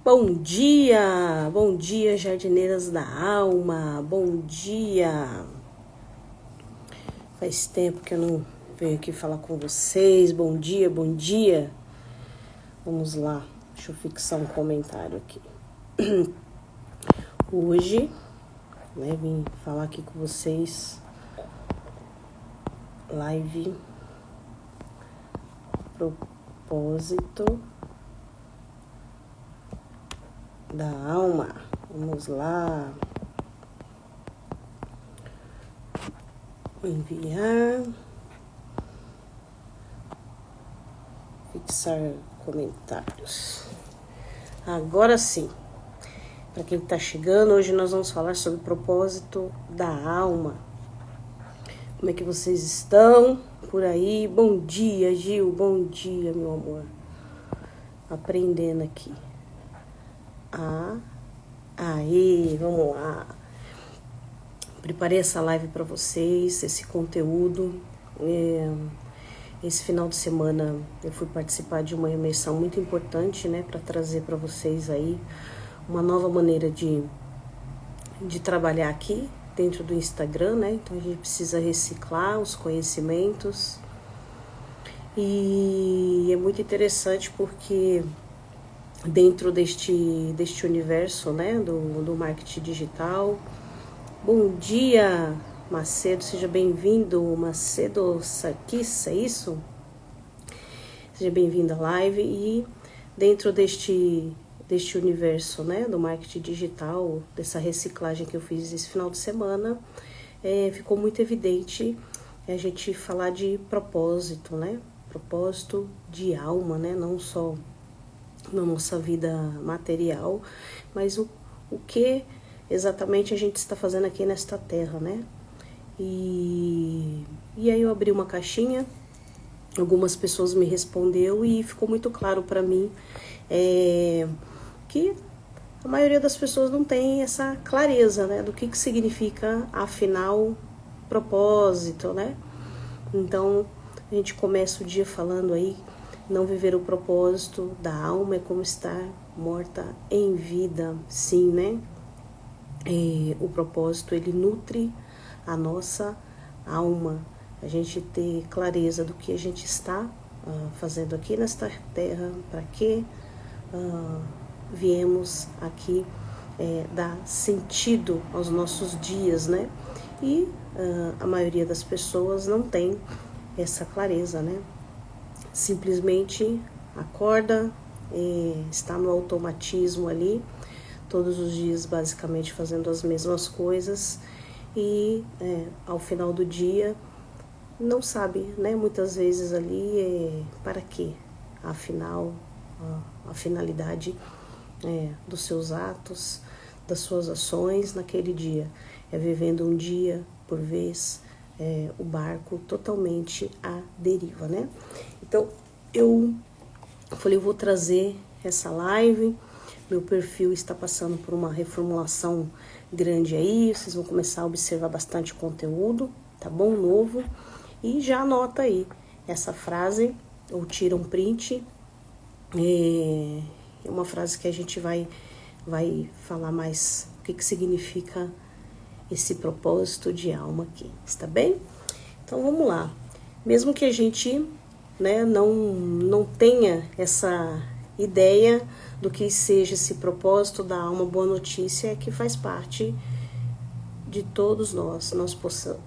Bom dia, jardineiras da alma, bom dia. Faz tempo que eu não venho aqui falar com vocês, bom dia, bom dia. Vamos lá, deixa eu fixar um comentário aqui. Hoje, vim falar aqui com vocês, live, propósito da alma. Vamos lá. Enviar. Fixar comentários. Agora sim. Para quem está chegando, hoje nós vamos falar sobre o propósito da alma. Como é que vocês estão por aí? Bom dia, Gil. Bom dia, meu amor. Aprendendo aqui. Aí, vamos lá. Preparei essa live para vocês, esse conteúdo. Esse final de semana eu fui participar de uma imersão muito importante, para trazer para vocês aí uma nova maneira de trabalhar aqui dentro do Instagram, Então a gente precisa reciclar os conhecimentos. E é muito interessante porque dentro deste universo, do marketing digital. Bom dia, Macedo, seja bem-vindo, Macedo Sarkis, é isso? Seja bem-vindo à live. E dentro deste universo, do marketing digital, dessa reciclagem que eu fiz esse final de semana, ficou muito evidente a gente falar de propósito, Propósito de alma, não só na nossa vida material, mas o que exatamente a gente está fazendo aqui nesta terra, E aí eu abri uma caixinha, algumas pessoas me respondeu e ficou muito claro para mim que a maioria das pessoas não tem essa clareza, do que significa, afinal, propósito, Então, a gente começa o dia falando aí, não viver o propósito da alma é como estar morta em vida, sim, O propósito, ele nutre a nossa alma, a gente ter clareza do que a gente está fazendo aqui nesta terra, para que viemos aqui dar sentido aos nossos dias, E a maioria das pessoas não tem essa clareza, Simplesmente acorda, está no automatismo ali, todos os dias basicamente fazendo as mesmas coisas e ao final do dia não sabe, muitas vezes ali para quê, afinal, a finalidade dos seus atos, das suas ações naquele dia, vivendo um dia por vez, o barco totalmente à deriva, Então, eu falei, eu vou trazer essa live, meu perfil está passando por uma reformulação grande aí, vocês vão começar a observar bastante conteúdo, tá bom? Novo, e já anota aí essa frase, ou tira um print, é uma frase que a gente vai falar mais o que significa esse propósito de alma aqui, está bem? Então vamos lá. Mesmo que a gente não tenha essa ideia do que seja esse propósito da alma, boa notícia é que faz parte de todos nós. Nós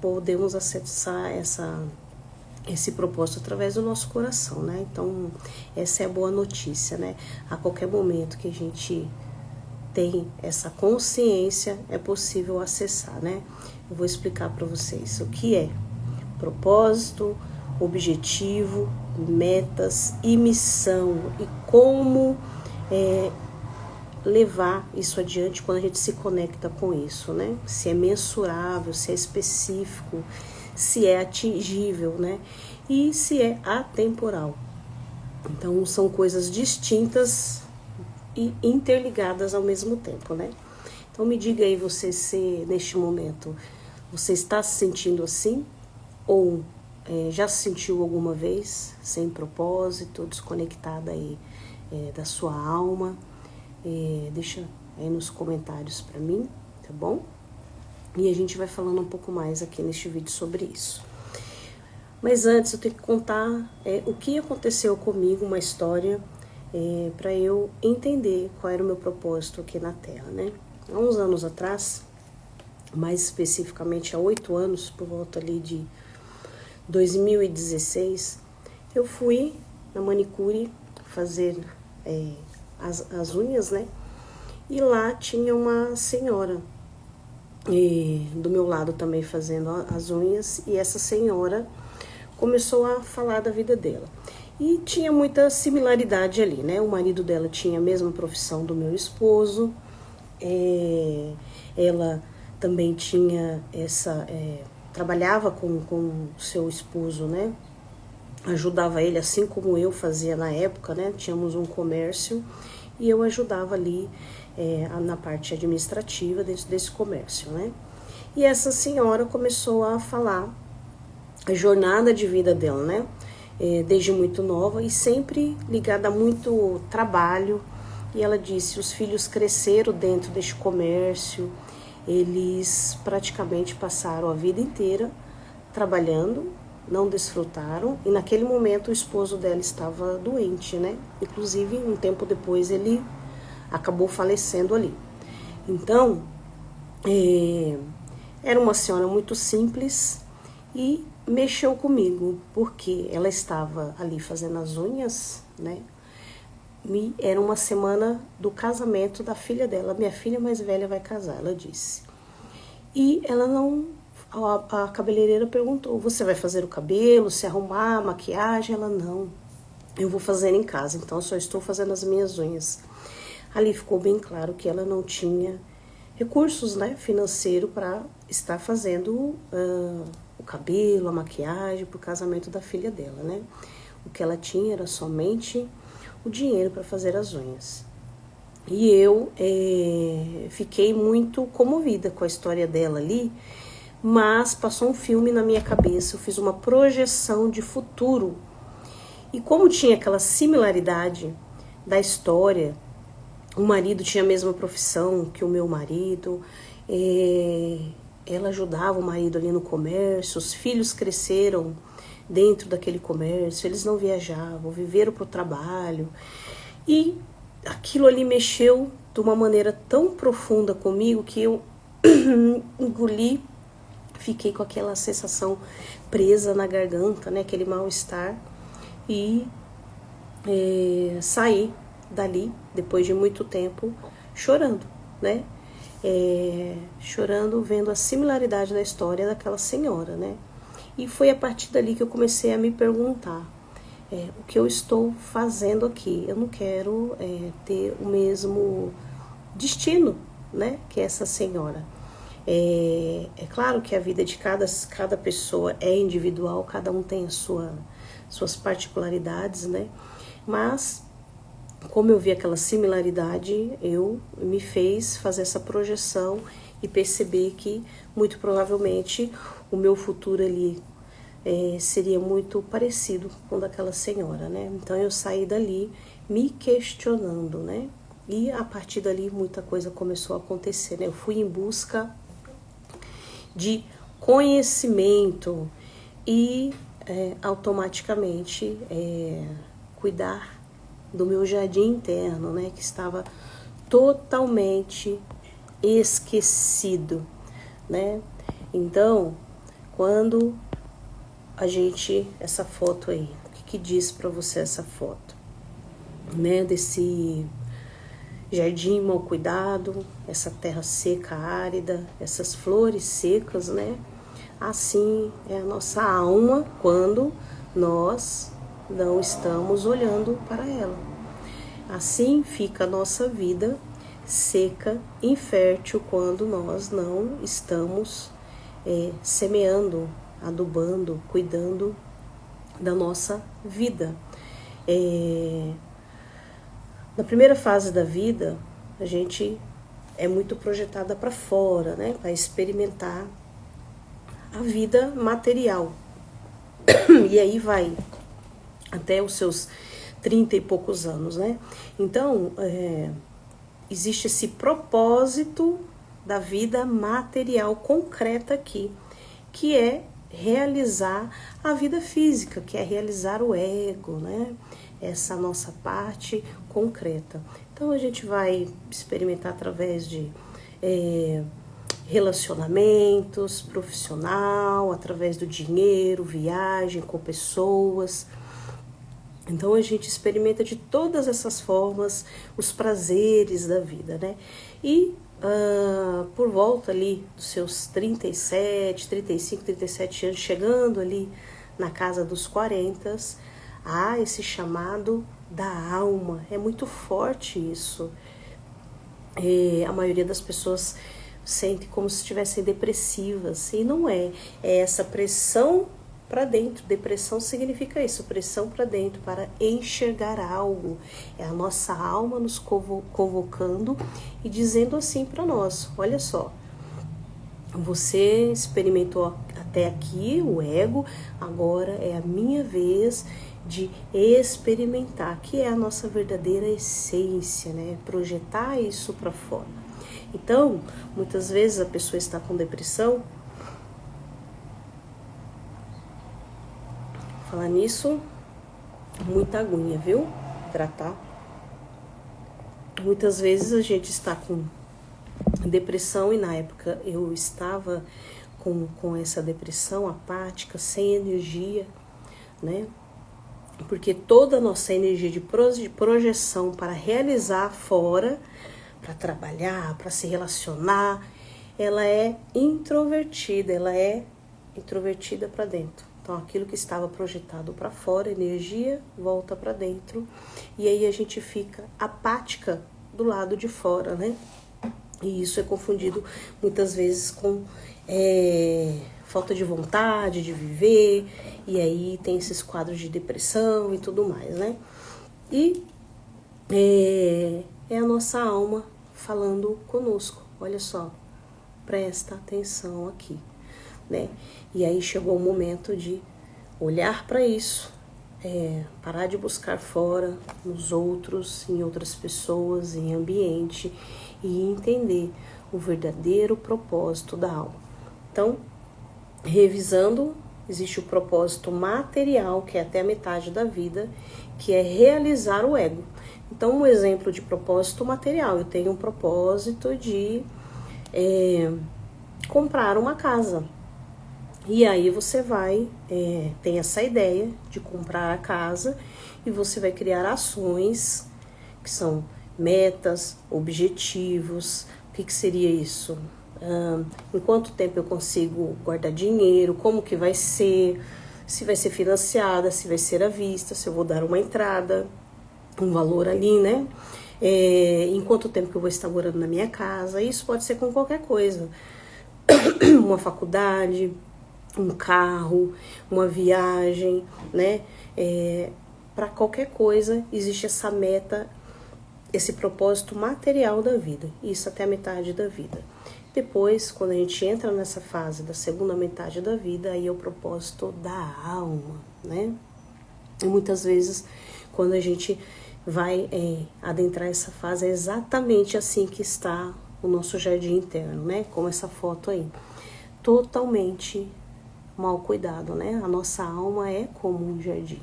podemos acessar esse propósito através do nosso coração, Então essa é a boa notícia, A qualquer momento que a gente tem essa consciência, é possível acessar, Eu vou explicar para vocês o que é propósito, objetivo, metas e missão e como levar isso adiante quando a gente se conecta com isso, Se é mensurável, se é específico, se é atingível, E se é atemporal. Então são coisas distintas e interligadas ao mesmo tempo, Então me diga aí você se neste momento você está se sentindo assim ou já se sentiu alguma vez sem propósito, desconectada aí da sua alma, deixa aí nos comentários para mim, tá bom? E a gente vai falando um pouco mais aqui neste vídeo sobre isso. Mas antes eu tenho que contar o que aconteceu comigo, uma história, para eu entender qual era o meu propósito aqui na Terra, né? Há uns anos atrás, mais especificamente há 8 anos, por volta ali de 2016, eu fui na manicure fazer as unhas, né? E lá tinha uma senhora do meu lado também fazendo as unhas, e essa senhora começou a falar da vida dela. E tinha muita similaridade ali, né? O marido dela tinha a mesma profissão do meu esposo, ela também tinha trabalhava com o seu esposo, né? Ajudava ele, assim como eu fazia na época, né? Tínhamos um comércio e eu ajudava ali na parte administrativa dentro desse comércio, né? E essa senhora começou a falar a jornada de vida dela, né? Desde muito nova e sempre ligada a muito trabalho. E ela disse, os filhos cresceram dentro deste comércio, eles praticamente passaram a vida inteira trabalhando, não desfrutaram, e naquele momento o esposo dela estava doente, né? Inclusive, um tempo depois ele acabou falecendo ali. Então, era uma senhora muito simples e mexeu comigo, porque ela estava ali fazendo as unhas, né? Era uma semana do casamento da filha dela. Minha filha mais velha vai casar, ela disse. E ela não... A cabeleireira perguntou, você vai fazer o cabelo, se arrumar, a maquiagem? Ela, não, eu vou fazer em casa, então eu só estou fazendo as minhas unhas. Ali ficou bem claro que ela não tinha recursos, né, financeiro para estar fazendo o cabelo, a maquiagem para o casamento da filha dela, né? O que ela tinha era somente o dinheiro para fazer as unhas. E eu fiquei muito comovida com a história dela ali, mas passou um filme na minha cabeça, eu fiz uma projeção de futuro. E como tinha aquela similaridade da história, o marido tinha a mesma profissão que o meu marido, ela ajudava o marido ali no comércio, os filhos cresceram dentro daquele comércio, eles não viajavam, viveram para o trabalho. E aquilo ali mexeu de uma maneira tão profunda comigo que eu engoli, fiquei com aquela sensação presa na garganta, né, aquele mal-estar, e saí dali, depois de muito tempo, chorando, né, chorando, vendo a similaridade da história daquela senhora, né, e foi a partir dali que eu comecei a me perguntar, o que eu estou fazendo aqui? Eu não quero ter o mesmo destino, né, que essa senhora. É claro que a vida de cada pessoa é individual, cada um tem suas particularidades, né? Mas, como eu vi aquela similaridade, me fez fazer essa projeção e perceber que, muito provavelmente, o meu futuro ali seria muito parecido com o daquela senhora, né? Então, eu saí dali me questionando, né? E, a partir dali, muita coisa começou a acontecer, né? Eu fui em busca de conhecimento e automaticamente cuidar do meu jardim interno, né, que estava totalmente esquecido, né? Então, quando essa foto aí, o que diz para você essa foto, né, desse jardim mal cuidado, essa terra seca, árida, essas flores secas, né? Assim é a nossa alma quando nós não estamos olhando para ela. Assim fica a nossa vida seca, infértil, quando nós não estamos semeando, adubando, cuidando da nossa vida. Na primeira fase da vida, a gente é muito projetada para fora, né? Para experimentar a vida material. E aí vai até os seus 30 e poucos anos, né? Então, existe esse propósito da vida material concreta aqui, que é realizar a vida física, que é realizar o ego, né? Essa nossa parte concreta. Então a gente vai experimentar através de relacionamentos, profissional, através do dinheiro, viagem com pessoas. Então a gente experimenta de todas essas formas os prazeres da vida, né? E por volta ali dos seus 37, 35, 37 anos, chegando ali na casa dos 40, há esse chamado da alma. É muito forte isso. A maioria das pessoas sente como se estivessem depressivas, e não é. É essa pressão para dentro. Depressão significa isso, pressão para dentro, para enxergar algo. É a nossa alma nos convocando e dizendo assim para nós: olha só, você experimentou até aqui o ego, agora é a minha vez de experimentar, que é a nossa verdadeira essência, né? Projetar isso para fora. Então, muitas vezes a pessoa está com depressão. Falar nisso, muita aguinha, viu? Hidratar. Muitas vezes a gente está com depressão, e na época eu estava com essa depressão apática, sem energia, né? Porque toda a nossa energia de projeção para realizar fora, para trabalhar, para se relacionar, ela é introvertida para dentro. Então, aquilo que estava projetado para fora, energia, volta para dentro. E aí a gente fica apática do lado de fora, né? E isso é confundido muitas vezes com falta de vontade de viver. E aí tem esses quadros de depressão e tudo mais, né? E é a nossa alma falando conosco. Olha só, presta atenção aqui, né? E aí chegou o momento de olhar para isso, parar de buscar fora, nos outros, em outras pessoas, em ambiente, e entender o verdadeiro propósito da alma. Então, revisando, existe o propósito material, que é até a metade da vida, que é realizar o ego. Então, um exemplo de propósito material: eu tenho um propósito de comprar uma casa. E aí você tem essa ideia de comprar a casa, e você vai criar ações que são metas, objetivos. O que seria isso? Em quanto tempo eu consigo guardar dinheiro? Como que vai ser? Se vai ser financiada, se vai ser à vista, se eu vou dar uma entrada, um valor ali, né? Em quanto tempo que eu vou estar morando na minha casa? Isso pode ser com qualquer coisa. Uma faculdade, um carro, uma viagem, né? Para qualquer coisa existe essa meta, esse propósito material da vida. Isso até a metade da vida. Depois, quando a gente entra nessa fase da segunda metade da vida, aí é o propósito da alma, né? E muitas vezes, quando a gente vai adentrar essa fase, é exatamente assim que está o nosso jardim interno, né? Como essa foto aí. Totalmente mal cuidado, né? A nossa alma é como um jardim.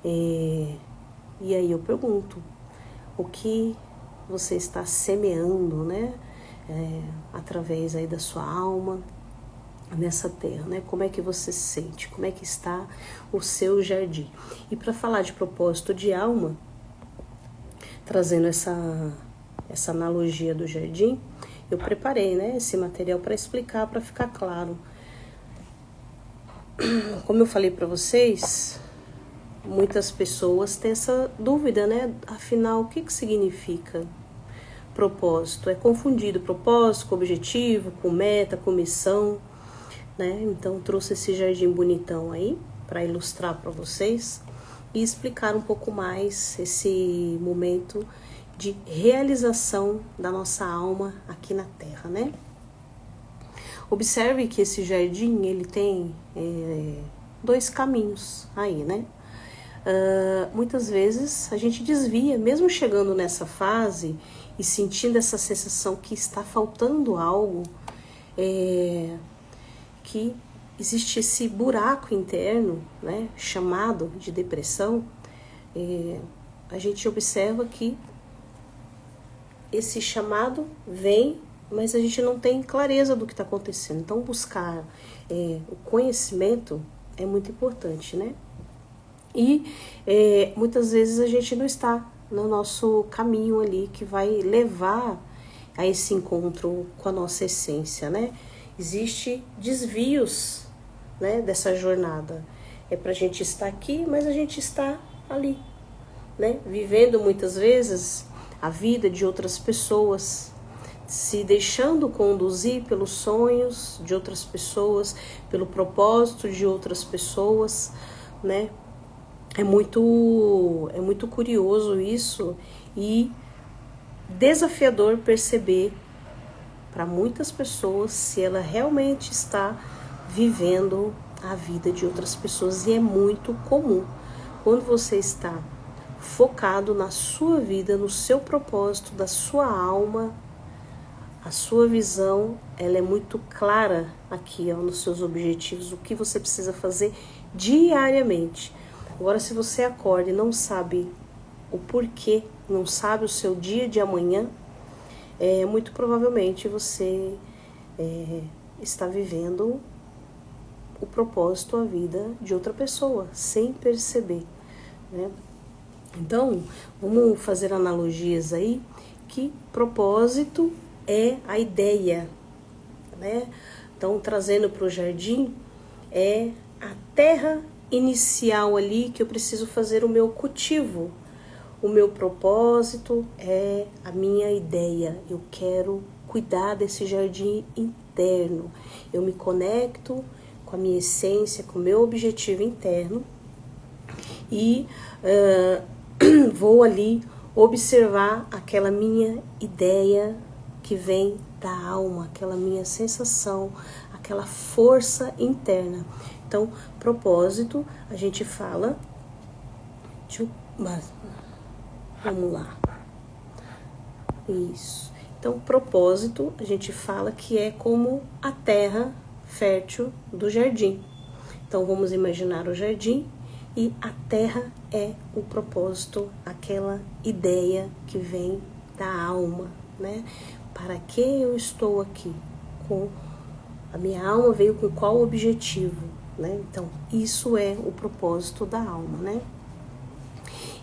E aí eu pergunto: o que você está semeando, né? Através aí da sua alma nessa terra, né? Como é que você se sente? Como é que está o seu jardim? E para falar de propósito de alma, trazendo essa analogia do jardim, eu preparei, né, esse material para explicar, para ficar claro. Como eu falei para vocês, muitas pessoas têm essa dúvida, né? Afinal, o que significa propósito? É confundido propósito com objetivo, com meta, com missão, né? Então, trouxe esse jardim bonitão aí para ilustrar para vocês e explicar um pouco mais esse momento de realização da nossa alma aqui na Terra, né? Observe que esse jardim, ele tem 2 caminhos aí, né? muitas vezes a gente desvia, mesmo chegando nessa fase e sentindo essa sensação que está faltando algo, que existe esse buraco interno, né, chamado de depressão. A gente observa que esse chamado vem, mas a gente não tem clareza do que está acontecendo. Então, buscar o conhecimento é muito importante, né? E muitas vezes a gente não está no nosso caminho ali que vai levar a esse encontro com a nossa essência, né? Existem desvios, né, dessa jornada. É para a gente estar aqui, mas a gente está ali, né? Vivendo muitas vezes a vida de outras pessoas, se deixando conduzir pelos sonhos de outras pessoas, pelo propósito de outras pessoas, né? É muito curioso isso e desafiador perceber para muitas pessoas se ela realmente está vivendo a vida de outras pessoas. E é muito comum quando você está focado na sua vida, no seu propósito, da sua alma, a sua visão, ela é muito clara aqui, ó, nos seus objetivos, o que você precisa fazer diariamente. Agora, se você acorda e não sabe o porquê, não sabe o seu dia de amanhã, muito provavelmente você está vivendo o propósito, a vida de outra pessoa, sem perceber, né? Então, vamos fazer analogias aí, que propósito é a ideia, né? Então, trazendo para o jardim, é a terra inicial ali que eu preciso fazer o meu cultivo. O meu propósito é a minha ideia. Eu quero cuidar desse jardim interno. Eu me conecto com a minha essência, com o meu objetivo interno e vou ali observar aquela minha ideia que vem da alma, aquela minha sensação, aquela força interna. Então, propósito, a gente fala... Vamos lá. Isso. Então, propósito, a gente fala que é como a terra fértil do jardim. Então, vamos imaginar o jardim e a terra é o propósito, aquela ideia que vem da alma, né? Para que eu estou aqui? A minha alma veio com qual objetivo, né? Então, isso é o propósito da alma, né?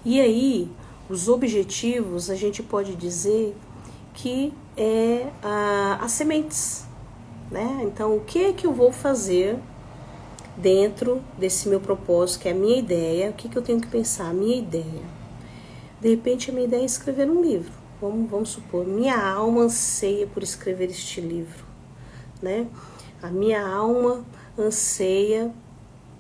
E aí, os objetivos, a gente pode dizer que é as sementes, né? Então, o que é que eu vou fazer dentro desse meu propósito, que é a minha ideia? O que eu tenho que pensar? A minha ideia. De repente, a minha ideia é escrever um livro. Vamos supor, minha alma anseia por escrever este livro, né? A minha alma anseia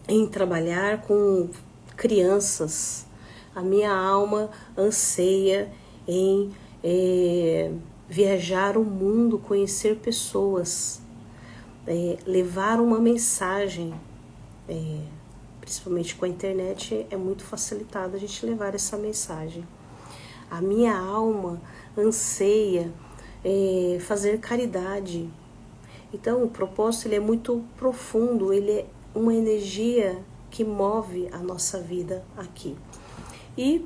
em trabalhar com crianças. A minha alma anseia em viajar o mundo, conhecer pessoas, levar uma mensagem, principalmente com a internet, é muito facilitado a gente levar essa mensagem. A minha alma anseia fazer caridade. Então, o propósito ele é muito profundo, ele é uma energia que move a nossa vida aqui. E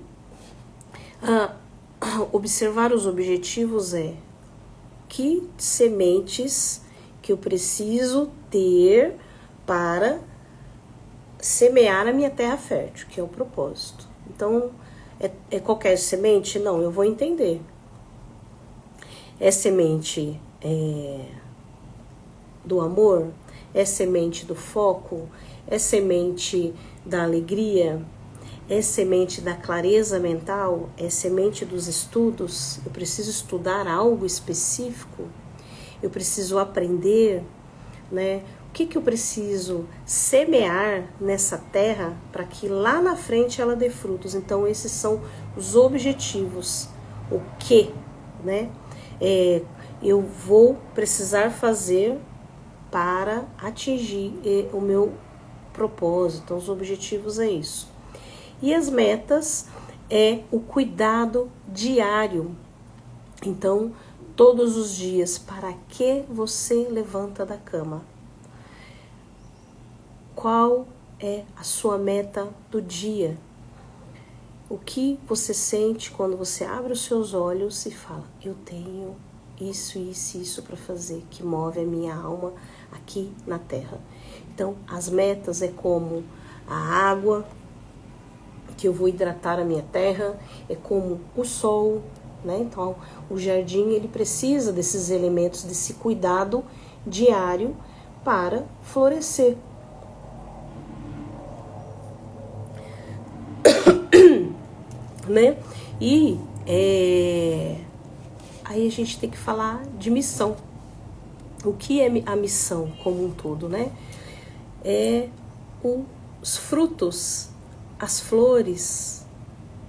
observar os objetivos que sementes que eu preciso ter para semear a minha terra fértil, que é o propósito. Então, é qualquer semente? Não, eu vou entender. É semente do amor? É semente do foco? É semente da alegria? É semente da clareza mental? É semente dos estudos? Eu preciso estudar algo específico? Eu preciso aprender, né? O que eu preciso semear nessa terra para que lá na frente ela dê frutos? Então, esses são os objetivos. O que, né? Eu vou precisar fazer para atingir o meu propósito. Então, os objetivos é isso. E as metas é o cuidado diário. Então, todos os dias, para que você levanta da cama? Qual é a sua meta do dia? O que você sente quando você abre os seus olhos e fala, eu tenho isso, isso, isso para fazer, que move a minha alma aqui na Terra. Então, as metas é como a água, que eu vou hidratar a minha terra, é como o sol, né? Então, o jardim, ele precisa desses elementos, desse cuidado diário para florescer. Né? E aí a gente tem que falar de missão. O que é a missão como um todo, né? É os frutos, as flores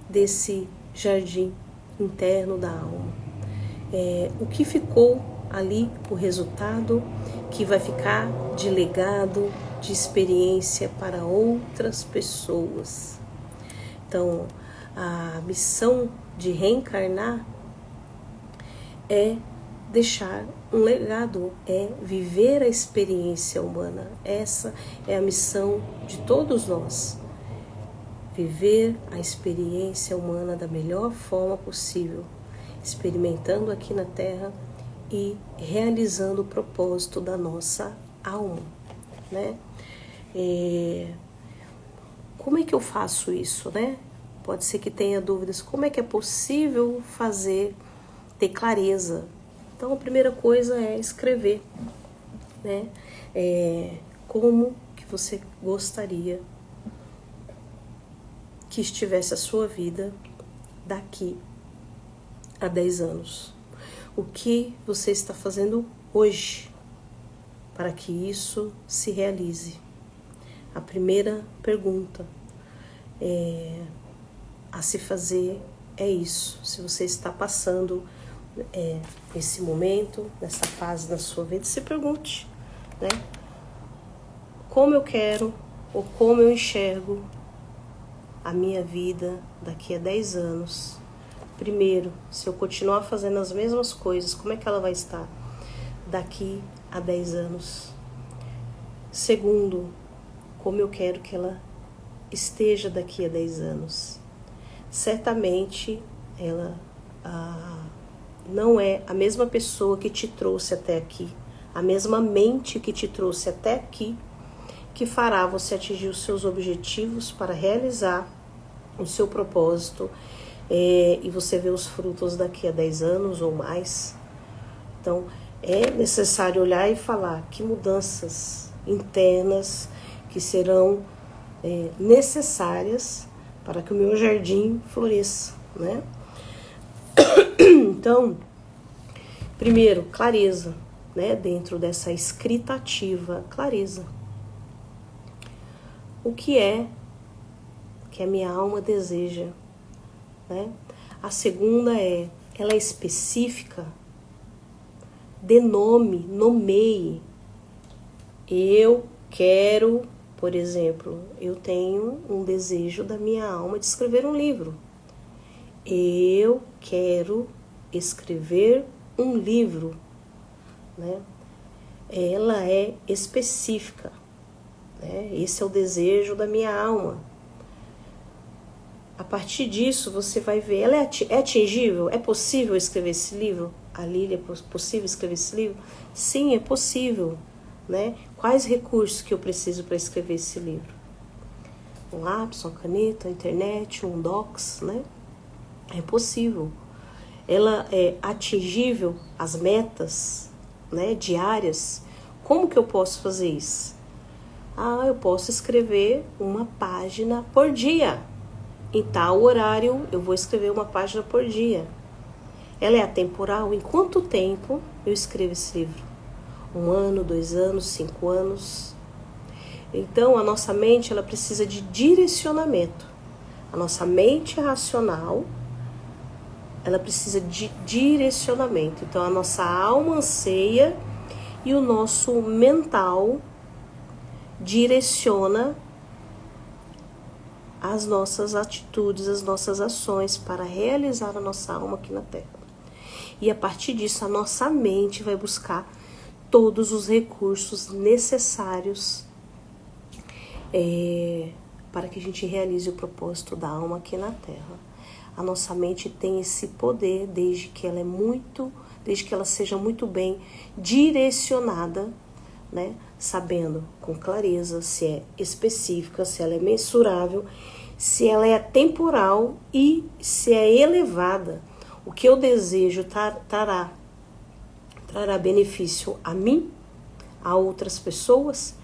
desse jardim interno da alma. O que ficou ali, o resultado que vai ficar de legado, de experiência para outras pessoas. Então, a missão de reencarnar é deixar um legado, é viver a experiência humana. Essa é a missão de todos nós. Viver a experiência humana da melhor forma possível, experimentando aqui na Terra e realizando o propósito da nossa alma, né? Como é que eu faço isso, né? Pode ser que tenha dúvidas. Como é que é possível ter clareza? Então, a primeira coisa é escrever, né? Como que você gostaria que estivesse a sua vida daqui a 10 anos? O que você está fazendo hoje para que isso se realize? A primeira pergunta a se fazer é isso. Se você está passando esse momento, nessa fase da sua vida, se pergunte, né? Como eu quero ou como eu enxergo a minha vida daqui a 10 anos. Primeiro, se eu continuar fazendo as mesmas coisas, como é que ela vai estar daqui a 10 anos? Segundo, como eu quero que ela esteja daqui a 10 anos. Certamente ela não é a mesma pessoa que te trouxe até aqui, a mesma mente que te trouxe até aqui, que fará você atingir os seus objetivos para realizar o seu propósito e você ver os frutos daqui a 10 anos ou mais. Então, é necessário olhar e falar que mudanças internas que serão necessárias para que o meu jardim floresça, né? Então, primeiro, clareza, né? Dentro dessa escrita ativa, clareza. O que a minha alma deseja, né? A segunda ela é específica, dê nome, nomeie. Eu quero, por exemplo, eu tenho um desejo da minha alma de escrever um livro. Eu quero escrever um livro, né? Ela é específica, né? Esse é o desejo da minha alma. A partir disso, você vai ver, ela é atingível? É possível escrever esse livro? A Lília, é possível escrever esse livro? Sim, é possível, né? Quais recursos que eu preciso para escrever esse livro? Um lápis, uma caneta, uma internet, um docs, né? É possível. Ela é atingível, as metas, né, diárias? Como que eu posso fazer isso? Eu posso escrever uma página por dia. Em tal horário, eu vou escrever uma página por dia. Ela é atemporal? Em quanto tempo eu escrevo esse livro? 1 ano, 2 anos, 5 anos? Então, a nossa mente, ela precisa de direcionamento. A nossa mente racional, ela precisa de direcionamento. Então, a nossa alma anseia e o nosso mental direciona as nossas atitudes, as nossas ações para realizar a nossa alma aqui na Terra. E a partir disso, a nossa mente vai buscar todos os recursos necessários para que a gente realize o propósito da alma aqui na Terra. A nossa mente tem esse poder desde que ela seja muito bem direcionada, né? Sabendo com clareza se é específica, se ela é mensurável, se ela é temporal e se é elevada. O que eu desejo trará benefício a mim, a outras pessoas.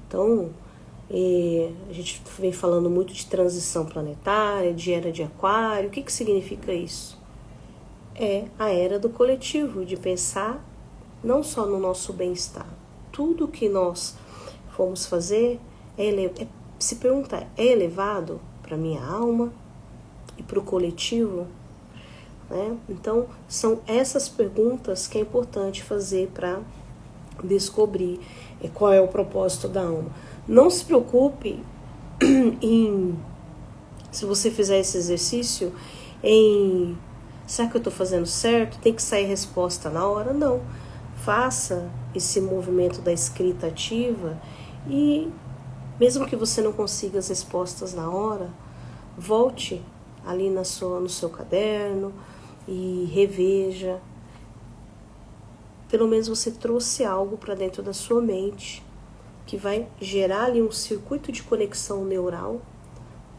Então, a gente vem falando muito de transição planetária, de era de aquário. O que significa isso? É a era do coletivo, de pensar não só no nosso bem-estar. Tudo que nós formos fazer, se perguntar, é elevado para a minha alma e para o coletivo? Né? Então, são essas perguntas que é importante fazer para descobrir qual é o propósito da alma. Não se preocupe se você fizer esse exercício, será que eu estou fazendo certo? Tem que sair resposta na hora? Não. Faça esse movimento da escrita ativa e, mesmo que você não consiga as respostas na hora, volte ali no seu caderno e reveja. Pelo menos você trouxe algo para dentro da sua mente que vai gerar ali um circuito de conexão neural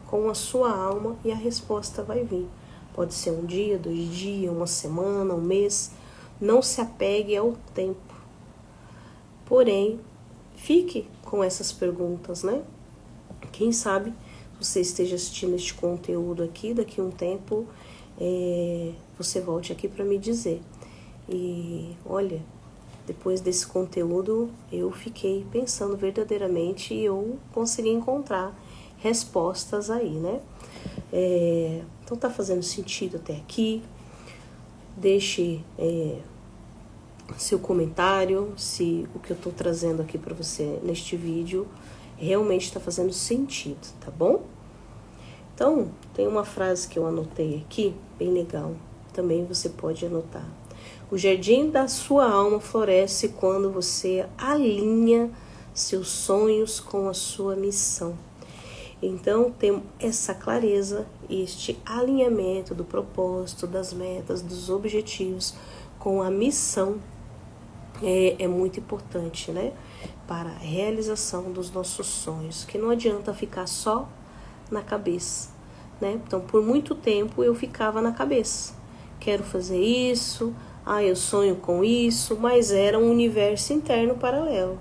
com a sua alma e a resposta vai vir. Pode ser um dia, 2 dias, uma semana, um mês. Não se apegue ao tempo. Porém, fique com essas perguntas, né? Quem sabe você esteja assistindo este conteúdo aqui, daqui a um tempo você volte aqui para me dizer. E olha, depois desse conteúdo eu fiquei pensando verdadeiramente e eu consegui encontrar respostas aí, né? Então tá fazendo sentido até aqui? Deixe seu comentário se o que eu tô trazendo aqui para você neste vídeo realmente está fazendo sentido, tá bom? Então, tem uma frase que eu anotei aqui, bem legal, também você pode anotar. O jardim da sua alma floresce quando você alinha seus sonhos com a sua missão. Então, tem essa clareza, este alinhamento do propósito, das metas, dos objetivos com a missão é muito importante, né? Para a realização dos nossos sonhos, que não adianta ficar só na cabeça, né? Então, por muito tempo eu ficava na cabeça. Quero fazer isso, eu sonho com isso, mas era um universo interno paralelo.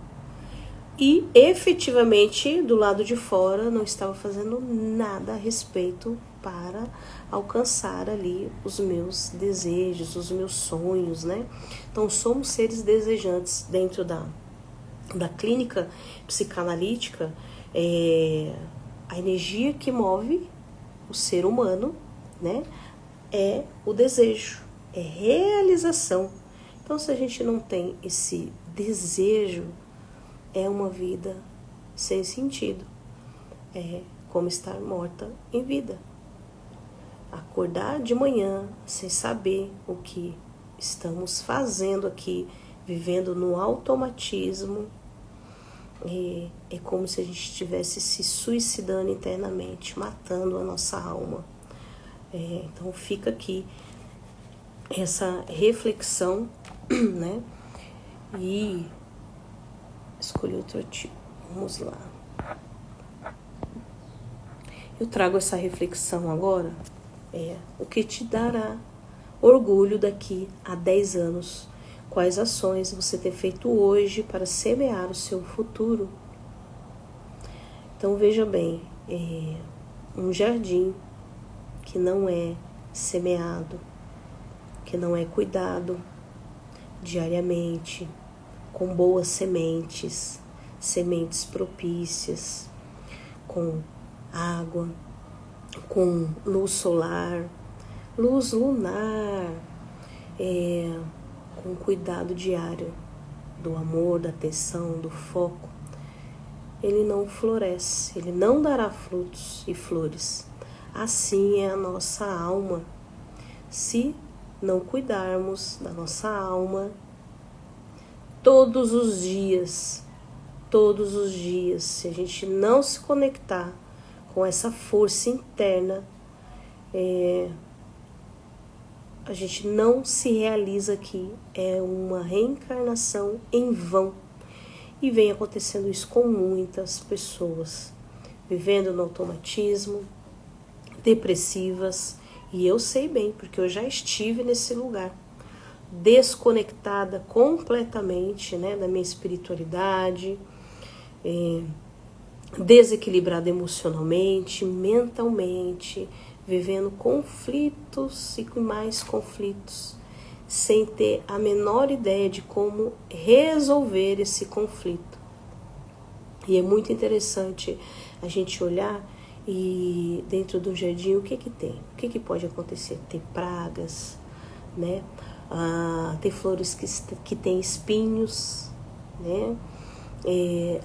E, efetivamente, do lado de fora, não estava fazendo nada a respeito para alcançar ali os meus desejos, os meus sonhos, né? Então, somos seres desejantes. Dentro da clínica psicanalítica, a energia que move o ser humano, né, é o desejo, é realização. Então, se a gente não tem esse desejo, é uma vida sem sentido. É como estar morta em vida. Acordar de manhã sem saber o que estamos fazendo aqui, vivendo no automatismo, é como se a gente estivesse se suicidando internamente, matando a nossa alma. Então fica aqui essa reflexão, né? E escolhi outro tipo. Vamos lá. Eu trago essa reflexão agora. O que te dará orgulho daqui a 10 anos? Quais ações você tem feito hoje para semear o seu futuro? Então veja bem, um jardim que não é semeado, que não é cuidado diariamente, com boas sementes propícias, com água, com luz solar, luz lunar, com cuidado diário do amor, da atenção, do foco. ele não floresce, ele não dará frutos e flores. Assim é a nossa alma. Se não cuidarmos da nossa alma, todos os dias, se a gente não se conectar com essa força interna, a gente não se realiza aqui, é uma reencarnação em vão. E vem acontecendo isso com muitas pessoas, vivendo no automatismo, depressivas, e eu sei bem, porque eu já estive nesse lugar, desconectada completamente, né, da minha espiritualidade, desequilibrada emocionalmente, mentalmente, vivendo conflitos e mais conflitos, sem ter a menor ideia de como resolver esse conflito. E é muito interessante a gente olhar e dentro do jardim o que tem? O que pode acontecer? Ter pragas, né? Ter flores que têm espinhos, né?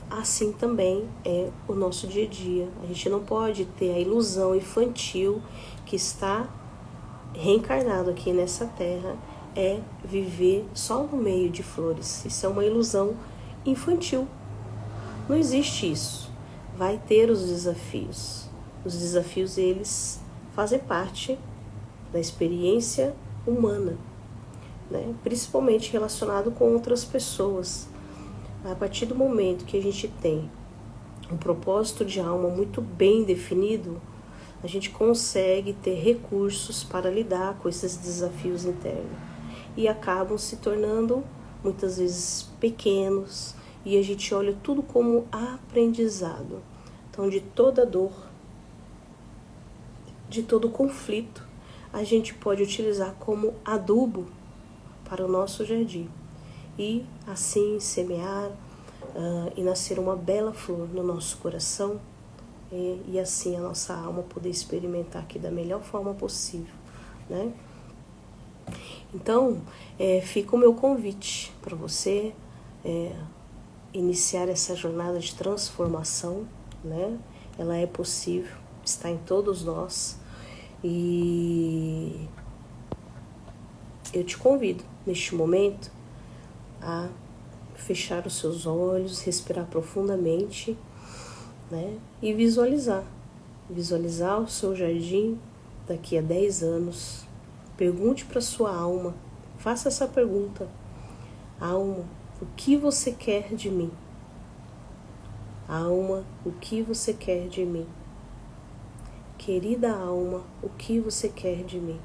Assim também é o nosso dia a dia. A gente não pode ter a ilusão infantil que está reencarnado aqui nessa terra, viver só no meio de flores. Isso é uma ilusão infantil. Não existe isso. Vai ter os desafios. Os desafios, eles fazem parte da experiência humana, né? Principalmente relacionado com outras pessoas. A partir do momento que a gente tem um propósito de alma muito bem definido, a gente consegue ter recursos para lidar com esses desafios internos. E acabam se tornando, muitas vezes, pequenos, e a gente olha tudo como aprendizado. Então, de toda dor, de todo conflito, a gente pode utilizar como adubo para o nosso jardim. E assim semear e nascer uma bela flor no nosso coração, e assim a nossa alma poder experimentar aqui da melhor forma possível, né? Então, fica o meu convite para você iniciar essa jornada de transformação, né? Ela é possível, está em todos nós, e eu te convido neste momento a fechar os seus olhos, respirar profundamente, né? E visualizar o seu jardim daqui a 10 anos. Pergunte para sua alma, faça essa pergunta: alma, o que você quer de mim? Alma, o que você quer de mim? Querida alma, o que você quer de mim?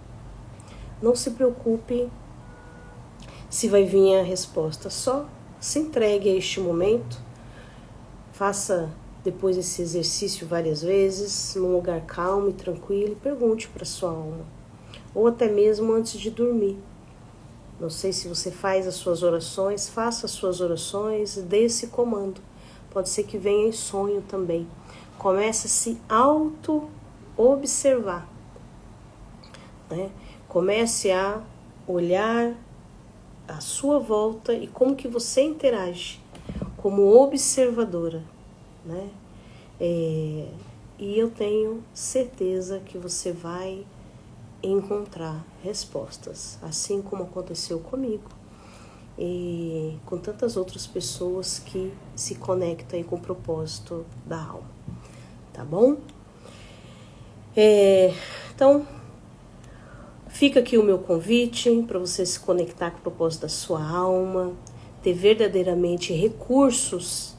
Não se preocupe se vai vir a resposta, só se entregue a este momento, faça depois esse exercício várias vezes, num lugar calmo e tranquilo, e pergunte para sua alma, ou até mesmo antes de dormir. Não sei se você faz as suas orações, faça as suas orações, dê esse comando. Pode ser que venha em sonho também. Comece a se auto-observar, né? Comece a olhar à sua volta e como que você interage como observadora, né? E eu tenho certeza que você vai encontrar respostas, assim como aconteceu comigo e com tantas outras pessoas que se conectam aí com o propósito da alma, tá bom? Então, fica aqui o meu convite para você se conectar com o propósito da sua alma, ter verdadeiramente recursos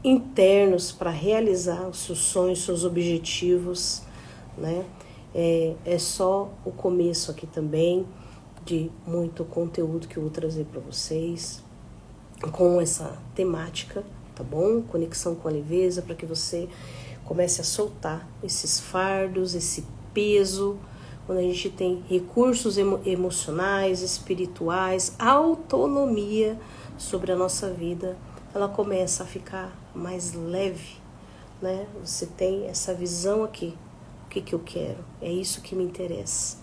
internos para realizar os seus sonhos, seus objetivos, né? É só o começo aqui também de muito conteúdo que eu vou trazer para vocês com essa temática, tá bom? Conexão com a leveza, para que você comece a soltar esses fardos, esse peso. Quando a gente tem recursos emocionais, espirituais, autonomia sobre a nossa vida, ela começa a ficar mais leve, né? Você tem essa visão aqui. O que eu quero? É isso que me interessa.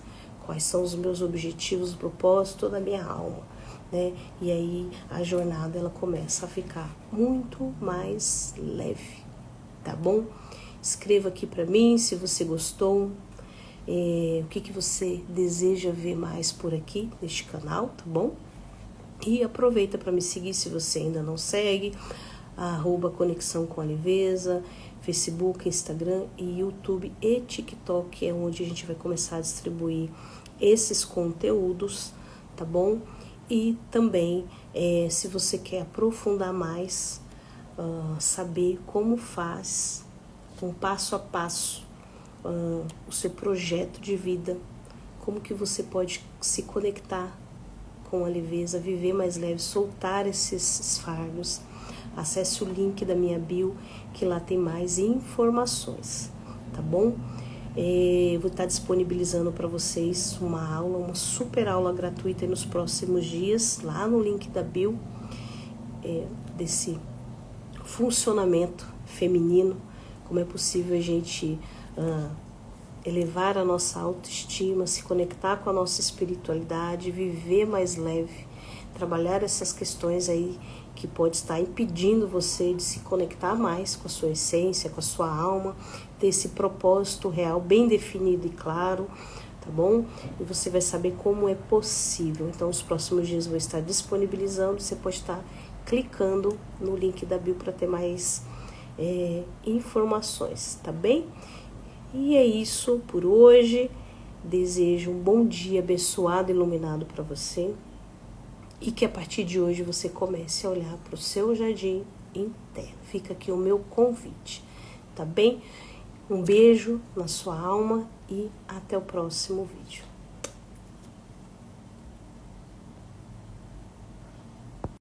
Quais são os meus objetivos, o propósito da minha alma? né? E aí a jornada ela começa a ficar muito mais leve, tá bom? Escreva aqui para mim se você gostou, o que você deseja ver mais por aqui neste canal, tá bom? E aproveita para me seguir se você ainda não segue, @Conexão com a Leveza, Facebook, Instagram e YouTube e TikTok, é onde a gente vai começar a distribuir esses conteúdos, tá bom? E também, se você quer aprofundar mais, saber como faz, um passo a passo, o seu projeto de vida, como que você pode se conectar com a leveza, viver mais leve, soltar esses fardos, acesse o link da minha bio, que lá tem mais informações, tá bom? Eu vou estar disponibilizando para vocês uma aula, uma super aula gratuita nos próximos dias, lá no link da bio, desse funcionamento feminino, como é possível a gente elevar a nossa autoestima, se conectar com a nossa espiritualidade, viver mais leve, trabalhar essas questões aí que pode estar impedindo você de se conectar mais com a sua essência, com a sua alma, ter esse propósito real bem definido e claro, tá bom? E você vai saber como é possível. Então, nos próximos dias eu vou estar disponibilizando, você pode estar clicando no link da bio para ter mais informações, tá bem? E é isso por hoje. Desejo um bom dia abençoado e iluminado para você. E que a partir de hoje você comece a olhar para o seu jardim interno. Fica aqui o meu convite, tá bem? Um beijo na sua alma e até o próximo vídeo.